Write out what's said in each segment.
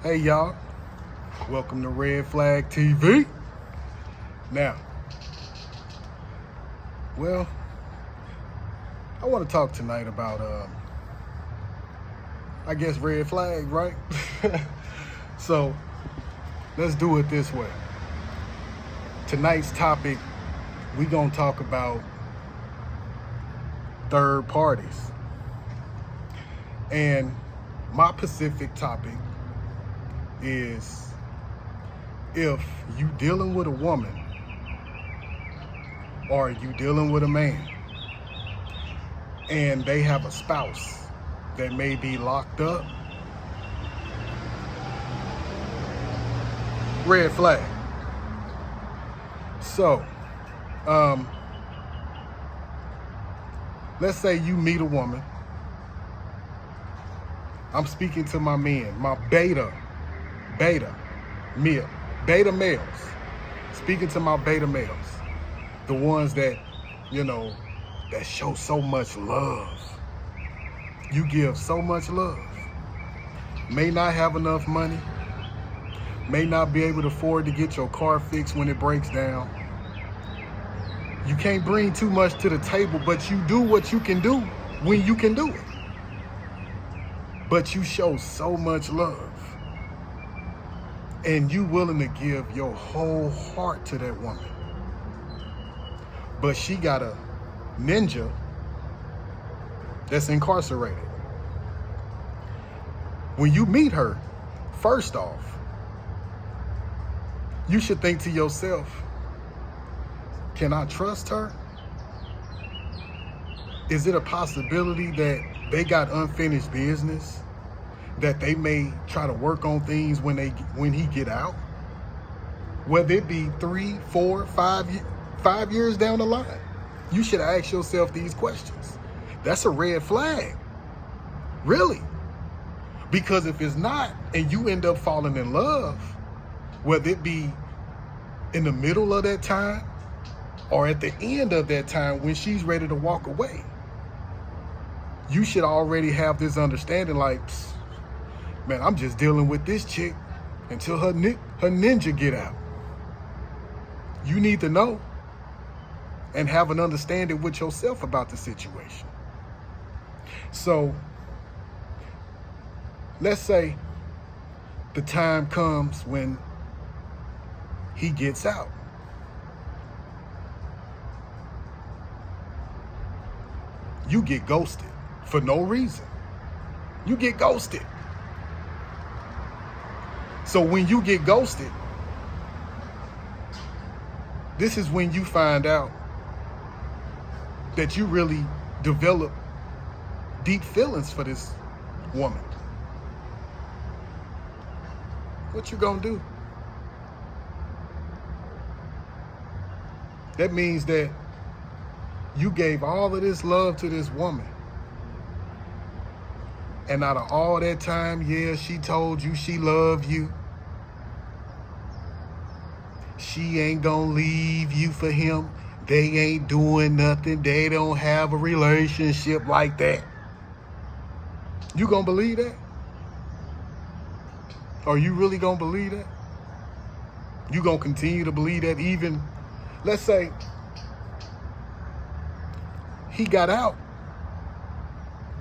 Hey y'all, welcome to Red Flag TV. Now, well, I want to talk tonight about, I guess, red flag, right? So, let's do it this way. Tonight's topic, we gonna talk about third parties. And my specific topic is if you dealing with a woman or you dealing with a man and they have a spouse that may be locked up, red flag. So, let's say you meet a woman. I'm speaking to my men, my beta males. Speaking to my beta males, the ones that, that show so much love. You give so much love. May not have enough money, may not be able to afford to get your car fixed when it breaks down. You can't bring too much to the table, but you do what you can do when you can do it. But you show so much love. And you willing to give your whole heart to that woman. But she got a ninja that's incarcerated. When you meet her, first off, you should think to yourself, can I trust her? Is it a possibility that they got unfinished business? That they may try to work on things when he get out? Whether it be 3, 4, 5 years down the line. You should ask yourself these questions. That's a red flag. Really. Because if it's not, and you end up falling in love, whether it be in the middle of that time or at the end of that time when she's ready to walk away, you should already have this understanding like, man, I'm just dealing with this chick until her ninja get out. You need to know and have an understanding with yourself about the situation. So, let's say the time comes when he gets out. You get ghosted for no reason. You get ghosted. So when you get ghosted, this is when you find out that you really develop deep feelings for this woman. What you gonna do? That means that you gave all of this love to this woman. And out of all that time, yeah, she told you she loved you. She ain't gonna leave you for him. They ain't doing nothing. They don't have a relationship like that. You gonna believe that? Are you really gonna believe that? You gonna continue to believe that even, let's say, he got out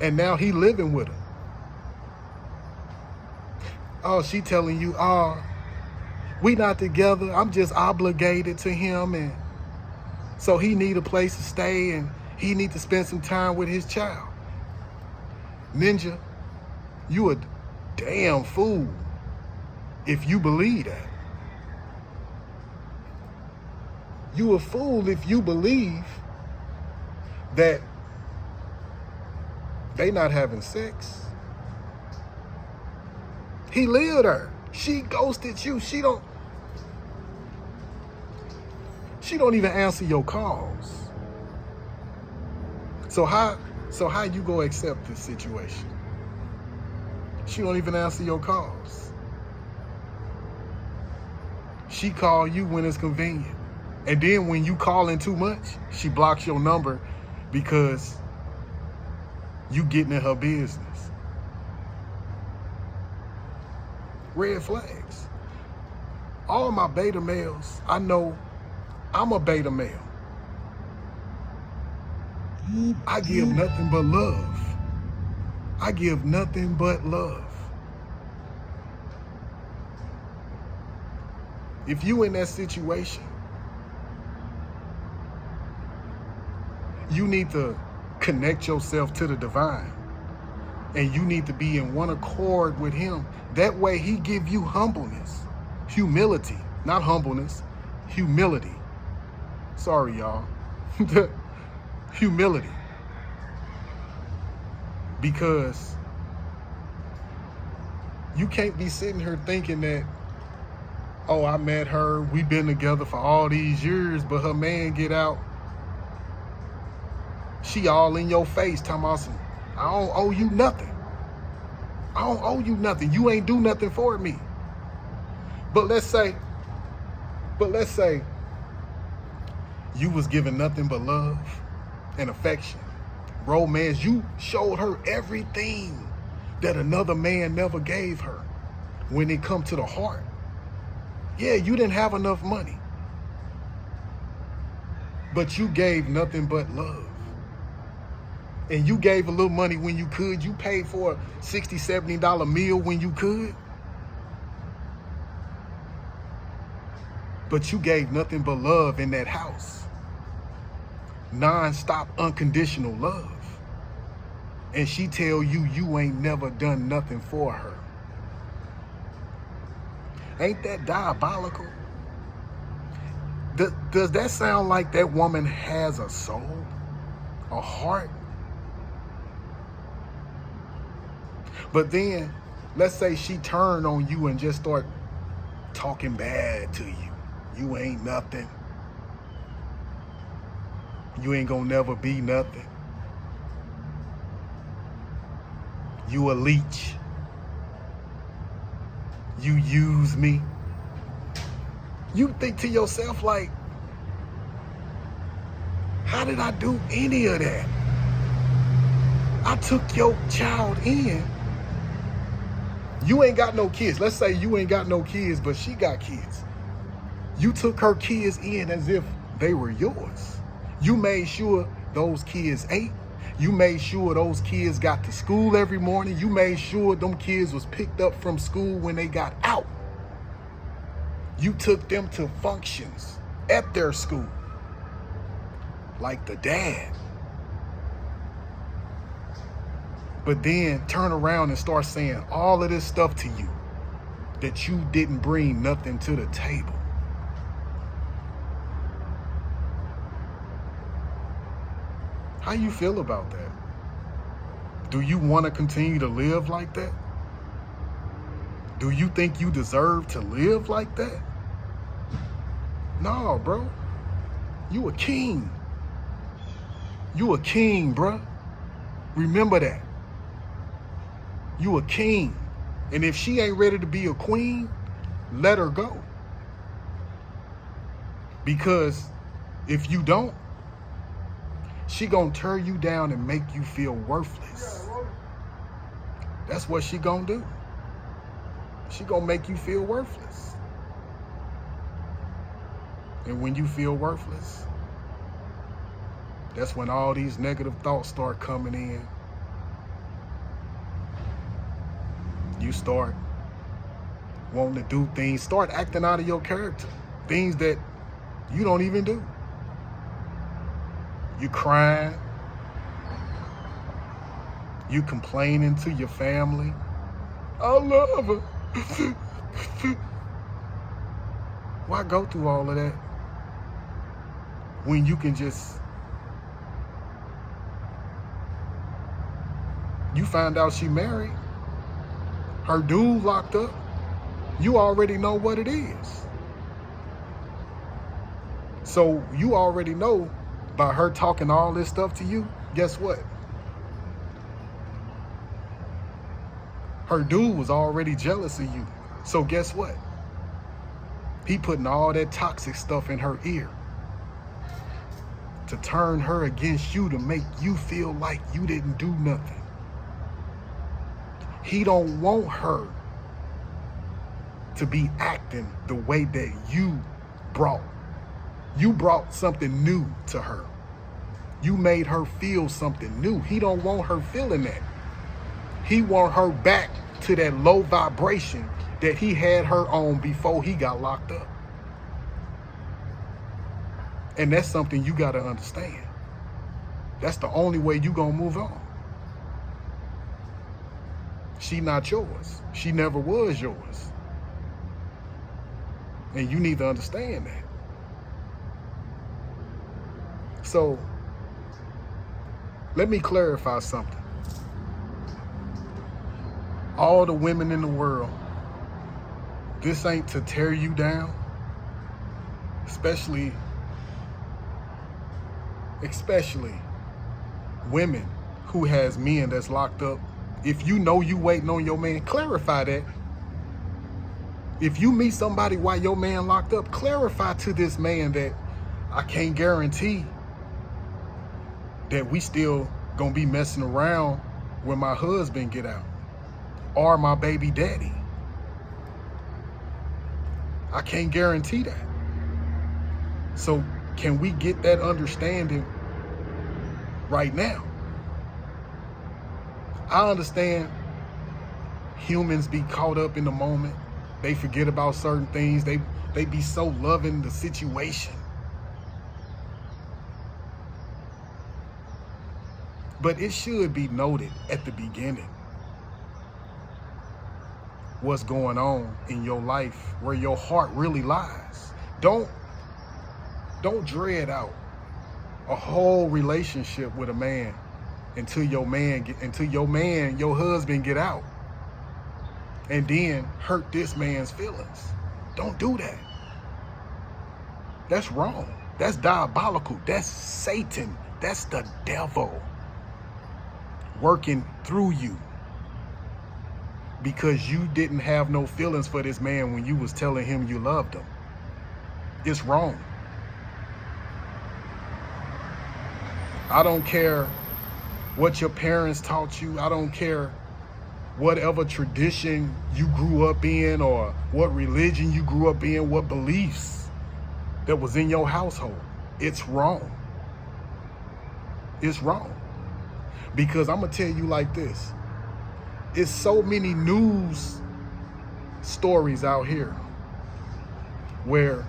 and now he living with her. Oh, she telling you, we not together. I'm just obligated to him, and so he need a place to stay and he need to spend some time with his child. Ninja, you a damn fool if you believe that. You a fool if you believe that they not having sex. He lived her. She ghosted you. She don't even answer your calls. So how you gonna accept this situation? She don't even answer your calls. She call you when it's convenient. And then when you call in too much, she blocks your number because you getting in her business. red flags. All my beta males, I know I'm a beta male. I give nothing but love. I give nothing but love. If you in that situation, you need to connect yourself to the divine. And you need to be in one accord with him. That way he give you humbleness, humility, not humbleness, humility. Sorry, y'all. Humility. Because you can't be sitting here thinking that, oh, I met her, we've been together for all these years, but her man get out, she all in your face talking about some, I don't owe you nothing. I don't owe you nothing. You ain't do nothing for me. But let's say you was given nothing but love and affection, romance. You showed her everything that another man never gave her when it come to the heart. Yeah, you didn't have enough money, but you gave nothing but love. And you gave a little money when you could. You paid for a $60, $70 meal when you could. But you gave nothing but love in that house. Non-stop, unconditional love. And she tell you you ain't never done nothing for her. Ain't that diabolical? Does that sound like that woman has a soul, a heart? But then, let's say she turned on you and just start talking bad to you. You ain't nothing. You ain't gonna never be nothing. You a leech. You use me. You think to yourself like, how did I do any of that? I took your child in. You ain't got no kids. Let's say you ain't got no kids, but she got kids. You took her kids in as if they were yours. You made sure those kids ate. You made sure those kids got to school every morning. You made sure them kids was picked up from school when they got out. You took them to functions at their school, like the dad. But then turn around and start saying all of this stuff to you that you didn't bring nothing to the table. How you feel about that? Do you want to continue to live like that? Do you think you deserve to live like that? No, bro. You a king. You a king, bro. Remember that. You a king. And if she ain't ready to be a queen, let her go. Because if you don't, she gonna tear you down and make you feel worthless. That's what she gonna do. She gonna make you feel worthless. And when you feel worthless, that's when all these negative thoughts start coming in. You start wanting to do things, start acting out of your character, things that you don't even do. You crying, you complaining to your family. I love her. Why go through all of that when you can just, you find out she married, her dude locked up, you already know what it is. So you already know by her talking all this stuff to you, guess what? Her dude was already jealous of you. So guess what? He putting all that toxic stuff in her ear to turn her against you, to make you feel like you didn't do nothing. He don't want her to be acting the way that you brought something new to her. You made her feel something new. He don't want her feeling that. He want her back to that low vibration that he had her on before he got locked up. And that's something you got to understand. That's the only way you gonna move on. She not yours. She never was yours. And you need to understand that. So, let me clarify something. All the women in the world, this ain't to tear you down, especially women who has men that's locked up. If you know you waiting on your man, clarify that. If you meet somebody while your man locked up, clarify to this man that I can't guarantee that we still gonna be messing around when my husband get out or my baby daddy. I can't guarantee that. So can we get that understanding right now? I understand humans be caught up in the moment. They forget about certain things. They be so loving the situation. But it should be noted at the beginning what's going on in your life, where your heart really lies. Don't dread out a whole relationship with a man until your husband get out, and then hurt this man's feelings. Don't do that. That's wrong. That's diabolical. That's Satan. That's the devil working through you because you didn't have no feelings for this man when you was telling him you loved him. It's wrong. I don't care what your parents taught you. I don't care whatever tradition you grew up in or what religion you grew up in, what beliefs that was in your household. It's wrong. It's wrong. Because I'm going to tell you like this. It's so many news stories out here where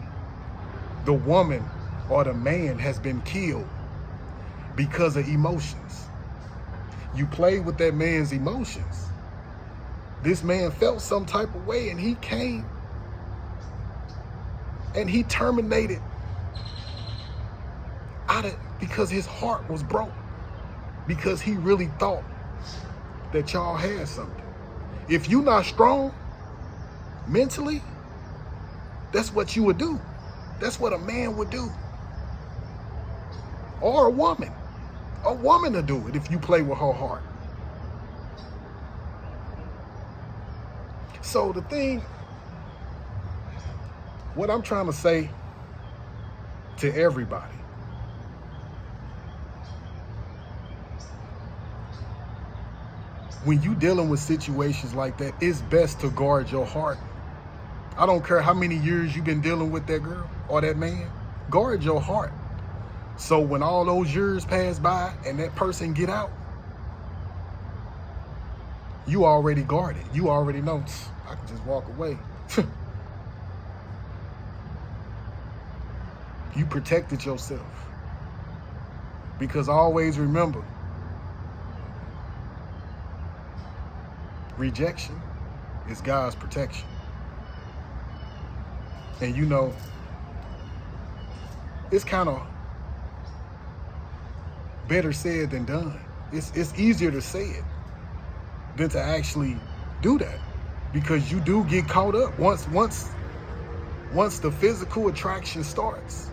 the woman or the man has been killed because of emotions. You play with that man's emotions. This man felt some type of way and he came and he terminated because his heart was broke, because he really thought that y'all had something. If you not strong mentally, that's what you would do. That's what a man would do. Or a woman. A woman will do it if you play with her heart. So the thing, what I'm trying to say to everybody, when you dealing with situations like that, it's best to guard your heart. I don't care how many years you've been dealing with that girl or that man, guard your heart. So when all those years pass by and that person get out, you already guarded. You already know, I can just walk away. You protected yourself. Because always remember, rejection is God's protection. And you know, it's kind of better said than done. It's easier to say it than to actually do that, because you do get caught up once the physical attraction starts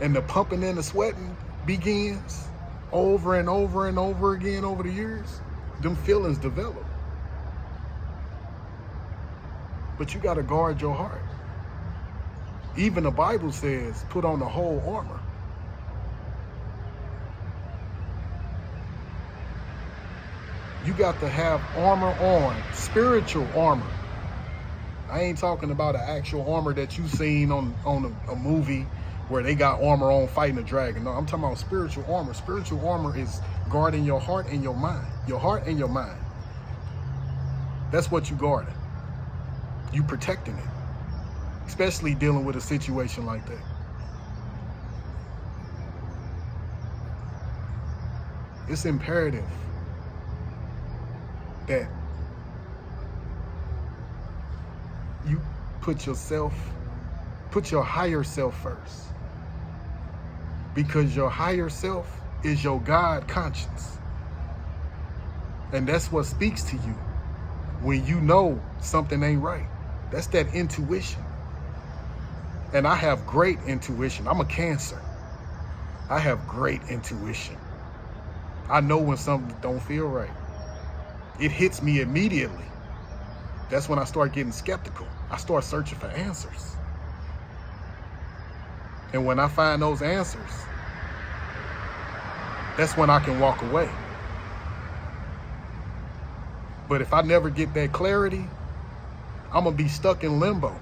and the pumping and the sweating begins over and over and over again over the years, them feelings develop. But you got to guard your heart. Even the Bible says, put on the whole armor. You got to have armor on, spiritual armor. I ain't talking about an actual armor that you seen on a movie where they got armor on fighting a dragon. No, I'm talking about spiritual armor. Spiritual armor is guarding your heart and your mind. Your heart and your mind. That's what you guarding. You protecting it. Especially dealing with a situation like that. It's imperative that you put your higher self first. Because your higher self is your God conscience. And that's what speaks to you when you know something ain't right. That's that intuition. And I have great intuition. I'm a Cancer. I have great intuition. I know when something don't feel right. It hits me immediately. That's when I start getting skeptical. I start searching for answers. And when I find those answers, that's when I can walk away. But if I never get that clarity, I'm going to be stuck in limbo.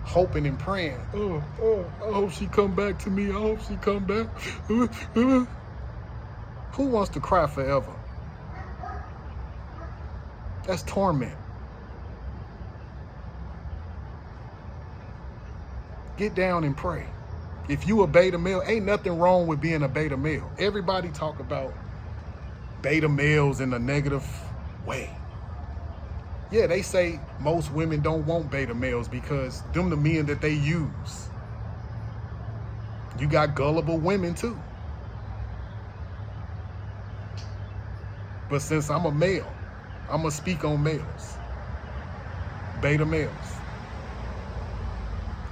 Hoping and praying. I hope she come back to me. I hope she come back. Who wants to cry forever? That's torment. Get down and pray. If you a beta male, ain't nothing wrong with being a beta male. Everybody talk about beta males in a negative way. Yeah, they say most women don't want beta males because them the men that they use. You got gullible women too. But since I'm a male, I'm going to speak on males. Beta males.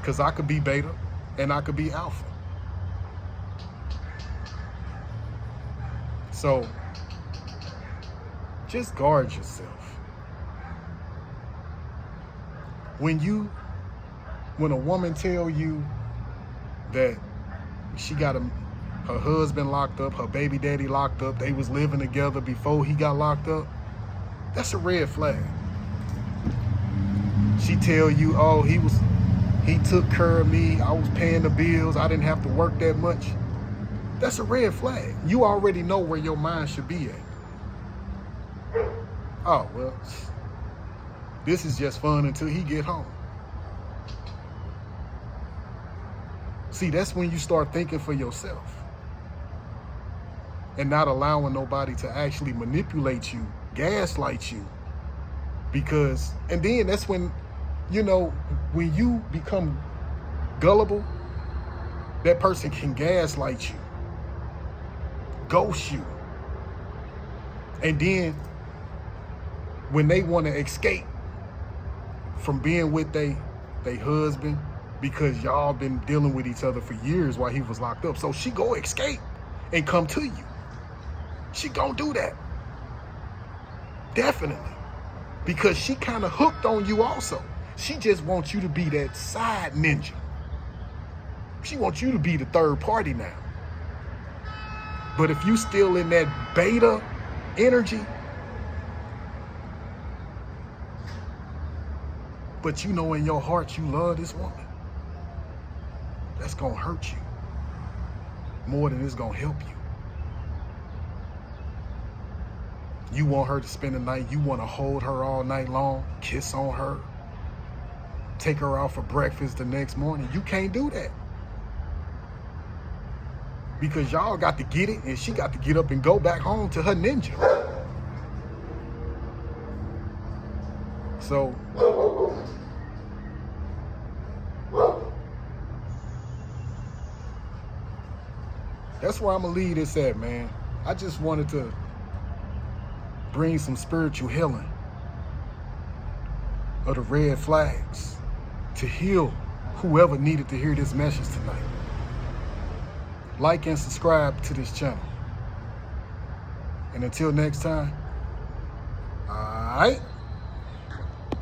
Because I could be beta and I could be alpha. So, just guard yourself. When a woman tell you that she got her husband locked up, her baby daddy locked up, they was living together before he got locked up, that's a red flag. She tell you, oh, he took care of me, I was paying the bills, I didn't have to work that much. That's a red flag. You already know where your mind should be at. Oh, well, this is just fun until he get home. See, that's when you start thinking for yourself and not allowing nobody to actually manipulate you, gaslight you. And then that's when, when you become gullible, that person can gaslight you, ghost you. And then when they want to escape from being with they husband, because y'all been dealing with each other for years while he was locked up. So she go escape and come to you. She gonna do that. Definitely. Because she kind of hooked on you also. She just wants you to be that side ninja. She wants you to be the third party now. But if you still in that beta energy, but you know in your heart you love this woman, that's gonna hurt you more than it's gonna help you. You want her to spend the night, you want to hold her all night long, kiss on her, take her out for breakfast the next morning. You can't do that. Because y'all got to get it and she got to get up and go back home to her ninja. So, that's where I'm going to leave this at, man. I just wanted to bring some spiritual healing of the red flags to heal whoever needed to hear this message tonight. Like and subscribe to this channel. And until next time, all right.